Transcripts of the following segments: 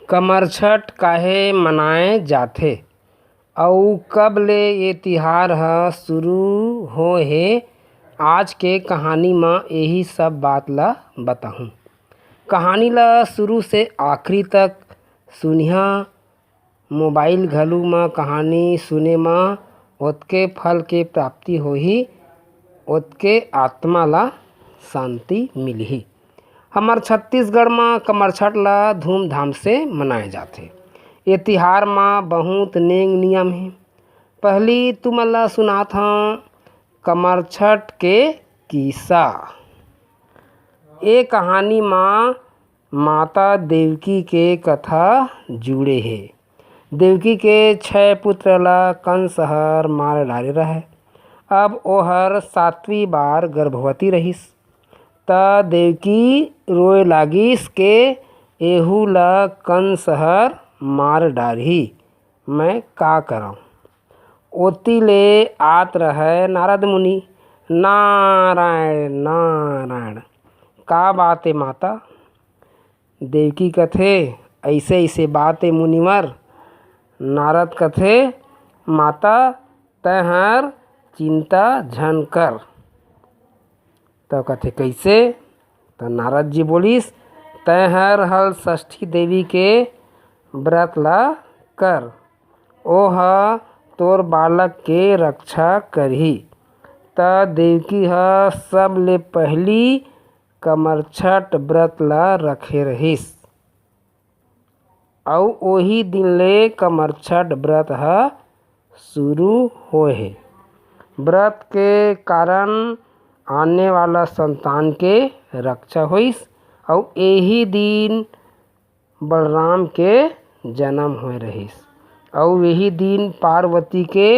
कमरछठ काहे मनाए जाथे अउ कब ले ए तिहार ह शुरू होए हे। आज के कहानी म एही सब बात ल बताहूँ। कहानी ल शुरू से आखिरी तक सुनिहा। मोबाइल घलो म कहानी सुने म ओतके फल के प्राप्ति होही, ओतके आत्मा ला शांति मिलही। हमर छत्तीसगढ़ म कमरछठ ला धूमधाम से मनाए जाथे। ए तिहार म बहुत नेंग नियम हे। पहली तुमन ला सुनात हव कमरछठ के किस्सा। ए कहानी म माता देवकी के कथा जुड़े हे। देवकी के 6 पुत्र ला कंस हर मार डारे रहे। अब ओहर 7वीं बार गर्भवती रहिस त देवकी रोए लागिस के एहू ला कंस हर मार डारही, मैं का करव। ओती ले आत रहे नारद मुनि। नारायण नारायण, का बात है माता। देवकी कथे ऐसे ऐसे बात है मुनिवर। नारद कथे माता तैहर चिंता झन कर। तो कथे कैसे। तो नारद जी बोलिस तैहर हल षष्ठी देवी के व्रत ला कर, ओह तोर बालक के रक्षा करही। त देवकी ह सब ले पहली कमरछठ व्रत ला रखे रहिस अउ ओही दिन ले कमरछठ व्रत ह शुरू होए हे। व्रत के कारण आने वाला संतान के रक्षा होइस अउ एही दिन बलराम के जन्म होए रहिस अउ एही दिन पार्वती के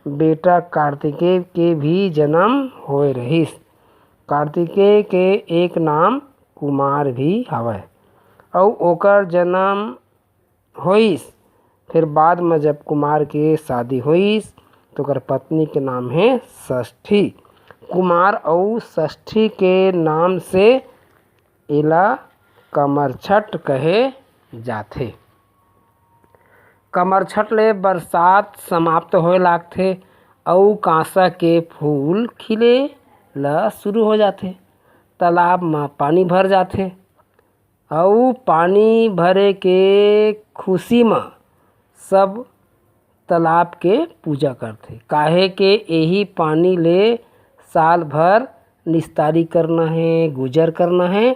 बेटा कार्तिकेय के भी जन्म होए रहिस। कार्तिकेय के एक नाम कुमार भी हवय अउ ओकर जन्म होइस। फिर बाद में जब कुमार के शादी होइस तो ओकर पत्नी के नाम है षष्ठी। कुमार अउ षष्ठी के नाम से एला कमरछठ कहे जाथे। कमरछठ ले बरसात समाप्त होए लागथे अउ कांसा के फूल खिले ला शुरू हो जाथे। तालाब में पानी भर जाथे अउ पानी भरे के खुशी में सब तालाब के पूजा करथे। काहे के यही पानी ले साल भर निस्तारी करना है, गुजर करना है।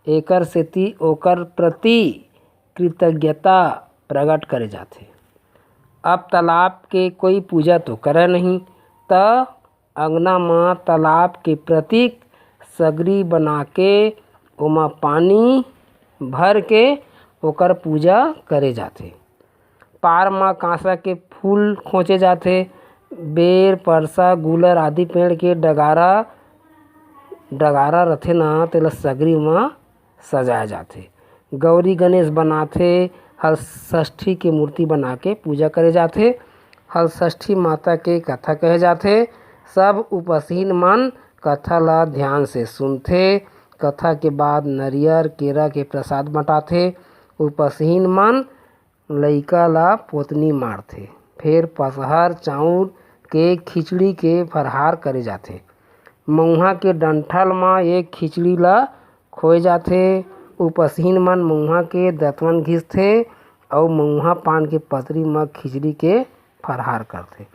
एकर सेती ओकर प्रति कृतज्ञता प्रकट करे जाथे। अब तालाब के कोई पूजा तो करे नहीं त अंगना में तालाब के प्रतीक सगरी बना के ओमा पानी भर के ओकर पूजा करे जाथे। पार में कांसा के फूल खोचे जाथे। बेर परसा गुलर आदि पेड़ के डगारा रथे ना तेला सगरी में सजाए जाथे। गौरी गणेश बनाथे। हल षष्ठी के मूर्ति बना के पूजा करे जाथे। हल षष्ठी माता के कथा कहे जाथे। सब उपासीन मन कथा ला ध्यान से सुनथे। कथा के बाद नरियर केरा के प्रसाद बटाथे। उपासीन मन लइका ला पोतनी मारथे। फिर पसहर चाउर के खिचड़ी के फरहार करे जाथे। मउहा के डंठल में एक खिचड़ी ला खोए जाथे। उपासीन मन मउहा के दतवन घिसथे अउ मउहा पान के पतरी में खिचड़ी के फरहार करथे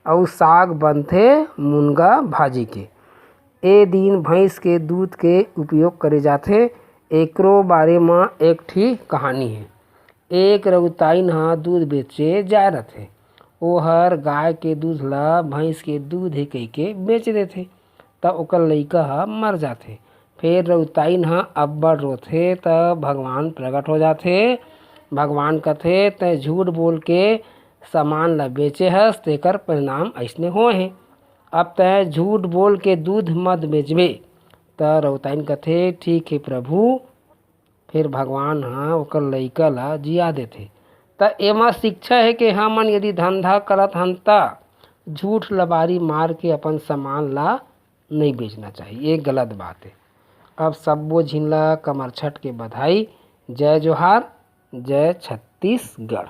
अउ साग बनथे मुनगा भाजी के। ए दिन भैंस के दूध के उपयोग करे जाथे। एकरो बारे में एक ठी कहानी है। एक रउताइन ह दूध बेचे जाए रथे। ओहर गाय के दूध ला भैंस के दूध हे कहिके बेच देथे त ओकर लइका ह मर जाथे। फिर रउताइन ह अब्बड़ रोथे त भगवान प्रकट हो जाथे। भगवान कथे तै झूठ बोल के सामान ला बेचे हस तेकर परिणाम ऐसने होए हे। अब तै झूठ बोल के दूध मत बेचबे। त रउताइन कथे ठीक है प्रभु। फिर भगवान ह ओकर लइका ला जिया देथे। त एमा शिक्षा है कि हमन यदि धंधा करत हन त झूठ लबारी मार के अपन सामान ला नहीं बेचना चाहिए। ये गलत बात है। अब सब्बो झिन ला कमरछठ के बधाई। जय जोहार। जय छत्तीसगढ़।